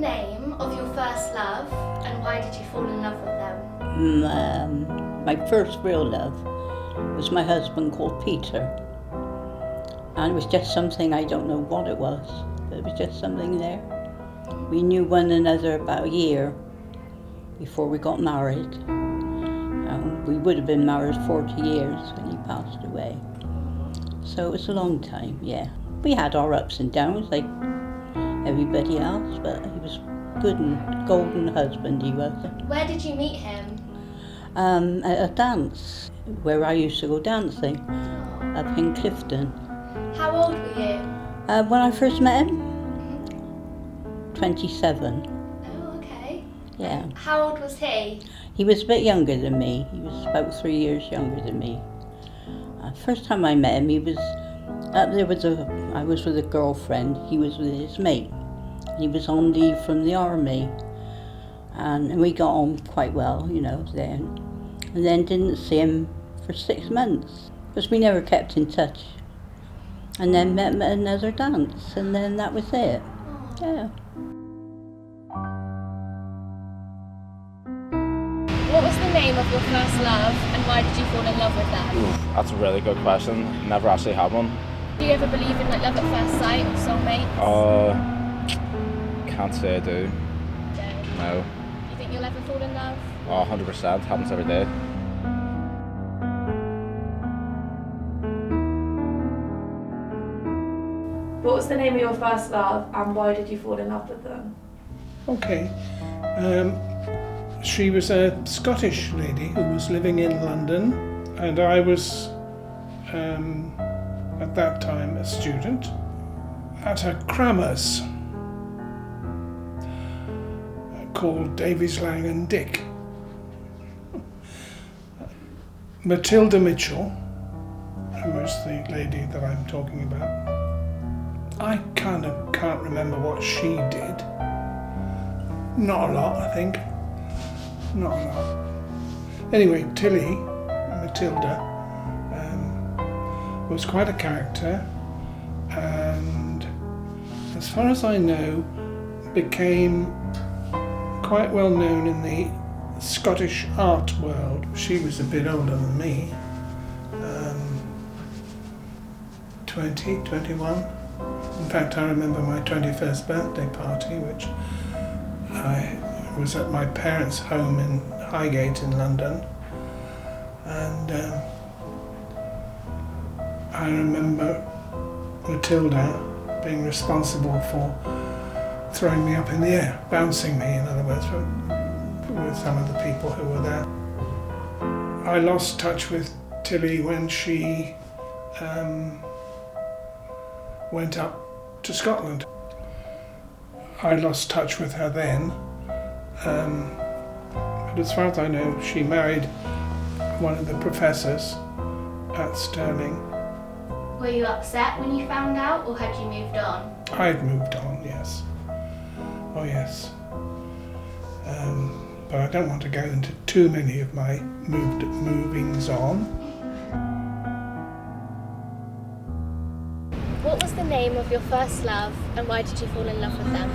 name of your first love and why did you fall in love with them? My first real love was my husband called Peter. And it was just something, I don't know what it was, but it was just something there. We knew one another about a year before we got married. We would have been married 40 years when he passed away. So it was a long time, yeah. We had our ups and downs like everybody else, but he was good and golden husband he was. Where did you meet him? At a dance where I used to go dancing up in Clifton. How old were you? When I first met him, 27. Oh, okay. Yeah. How old was he? He was a bit younger than me. He was about 3 years younger than me. First time I met him, he was I was with a girlfriend. He was with his mate. He was on leave from the army, and we got on quite well, you know. Then, and then didn't see him for 6 months because we never kept in touch. And then met him at another dance, and then that was it. Yeah. What was the name of your first love and why did you fall in love with them? Oof, that's a really good question. Never actually had one. Do you ever believe in like love at first sight or soulmates? Can't say I do. No. Do you think you'll ever fall in love? 100%. Happens every day. What was the name of your first love and why did you fall in love with them? Okay. She was a Scottish lady who was living in London, and I was at that time a student at a crammers called Davies Lang and Dick. Matilda Mitchell, who was the lady that I'm talking about, I kind of can't remember what she did. Not a lot, I think. Not a lot. Anyway, Tilly, Matilda, was quite a character, and as far as I know, became quite well known in the Scottish art world. She was a bit older than me, 20, 21. In fact, I remember my 21st birthday party, which I was at my parents' home in Highgate in London, and I remember Matilda being responsible for throwing me up in the air, bouncing me, in other words, with some of the people who were there. I lost touch with Tilly when she went up to Scotland. I lost touch with her then, but as far as I know, she married one of the professors at Stirling. Were you upset when you found out or had you moved on? I'd moved on, yes. Oh yes. But I don't want to go into too many of my movings on. What was the name of your first love and why did you fall in love with them?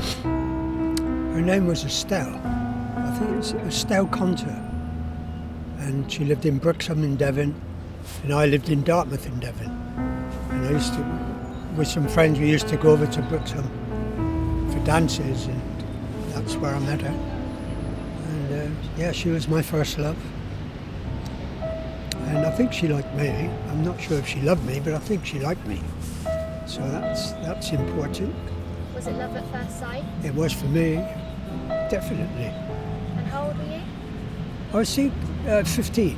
Her name was Estelle. I think it's Estelle Conter. And she lived in Brixham in Devon, and I lived in Dartmouth in Devon. And I used to, with some friends, we used to go over to Brixham for dances, and that's where I met her. And yeah, she was my first love. And I think she liked me. I'm not sure if she loved me, but I think she liked me. So that's important. Was it love at first sight? It was for me, definitely. And how old were you? I was 15,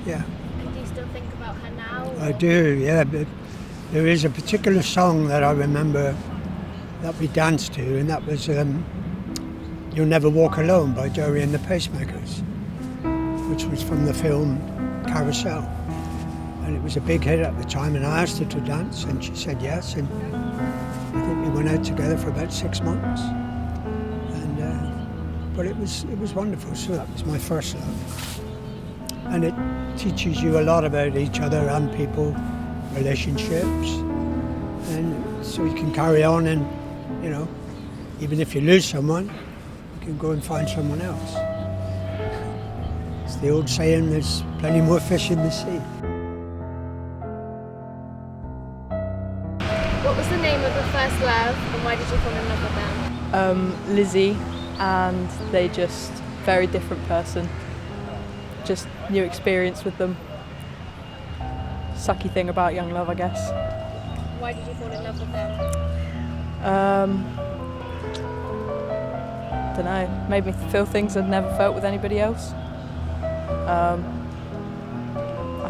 yeah. And do you still think about her now? I do, yeah, but there is a particular song that I remember that we danced to, and that was You'll Never Walk Alone by Joey and the Pacemakers, which was from the film Carousel. And it was a big hit at the time, and I asked her to dance, and she said yes, and I think we went out together for about 6 months. But it was wonderful, so that was my first love. And it teaches you a lot about each other and people, relationships, and so you can carry on and, you know, Even if you lose someone, you can go and find someone else. It's the old saying, there's plenty more fish in the sea. What was the name of your first love and why did you fall in love with them? Lizzie, and they just very different person. Just new experience with them. Sucky thing about young love, I guess. Why did you fall in love with them? Don't know. Made me feel things I'd never felt with anybody else. I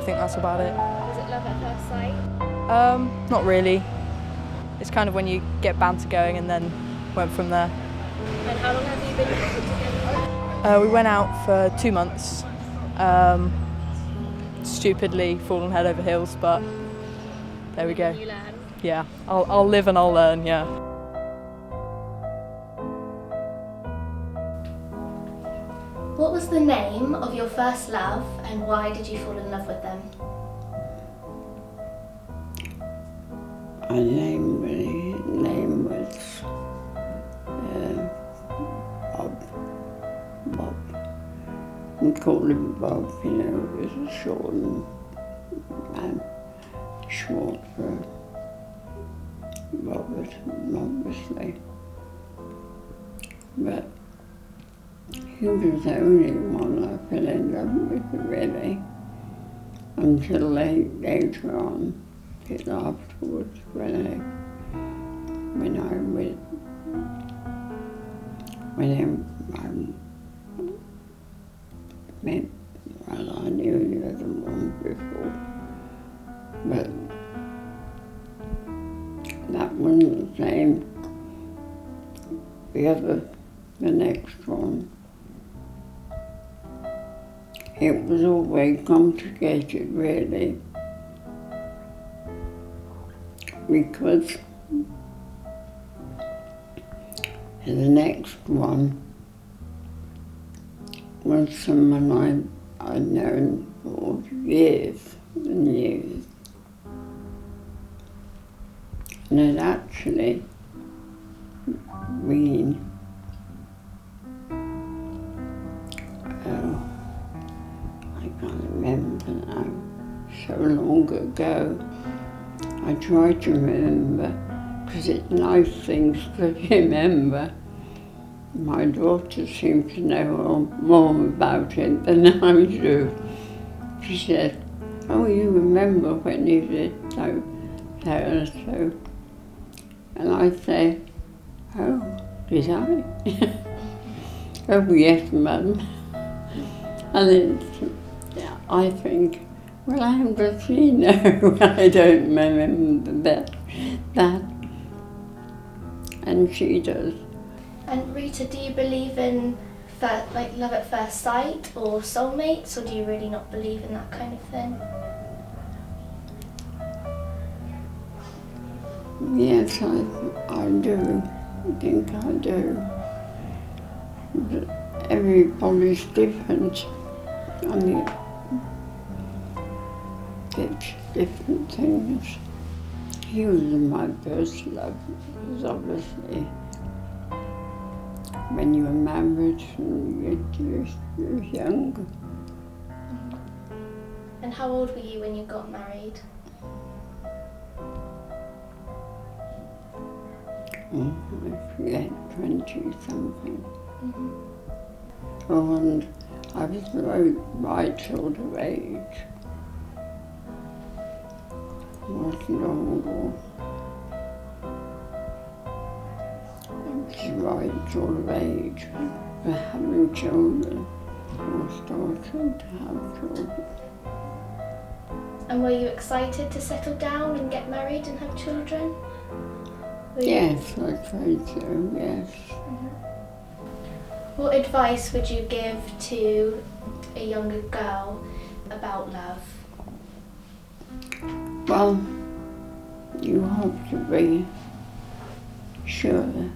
think that's about it. Was it love at first sight? Not really. It's kind of when you get banter going and then went from there. And how long have you been together? We went out for 2 months. Stupidly fallen head over heels, but there we go. You learn. Yeah, I'll live and I'll learn, yeah. What was the name of your first love and why did you fall in love with them? My name was Bob. We called him Bob, you know, he was a short man, short for Robert, obviously. But he was the only one I fell in love with, really, until later on, till afterwards, when I knew the other one before, but that wasn't the same. The next one, it was all very complicated, really, because the next one was someone I'd known for years and years, and had actually been I can't remember now, so long ago. I try to remember, because it's nice things to remember. My daughter seems to know more about it than I do. She said, "Oh, you remember when you did so. And I say, "Oh, did I?" "Oh, yes, Mum." And I think, well, how does she know? I don't remember that. And she does. And Rita, do you believe in love at first sight or soulmates, or do you really not believe in that kind of thing? Yes, I do. I think I do. But everybody's different. I mean, it's different things. He was my first love, because obviously when you were married and you were young. And how old were you when you got married? I forget, 20-something. Mm-hmm. Oh, and I was the right sort of age. Wasn't older. I was the right sort of age for having children, or starting to have children. And were you excited to settle down and get married and have children? Yes, I'd say so, yes. What advice would you give to a younger girl about love? Well, you have to be sure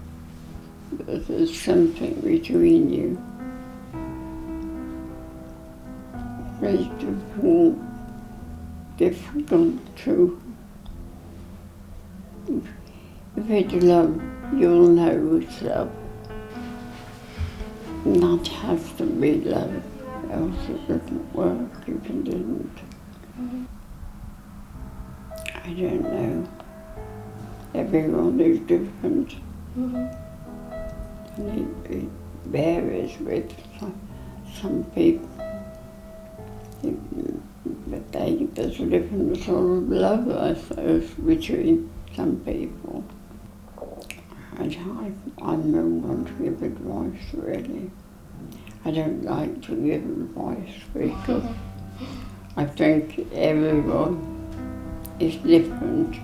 that there's something between you. It's difficult to, if it's love you'll know it's love. That has to be love, else it doesn't work if it didn't. I don't know. Everyone is different. And it varies with some people. But there's a different sort of love, I suppose, between some people. I'm no one to give advice, really. I don't like to give advice because I think everyone is different.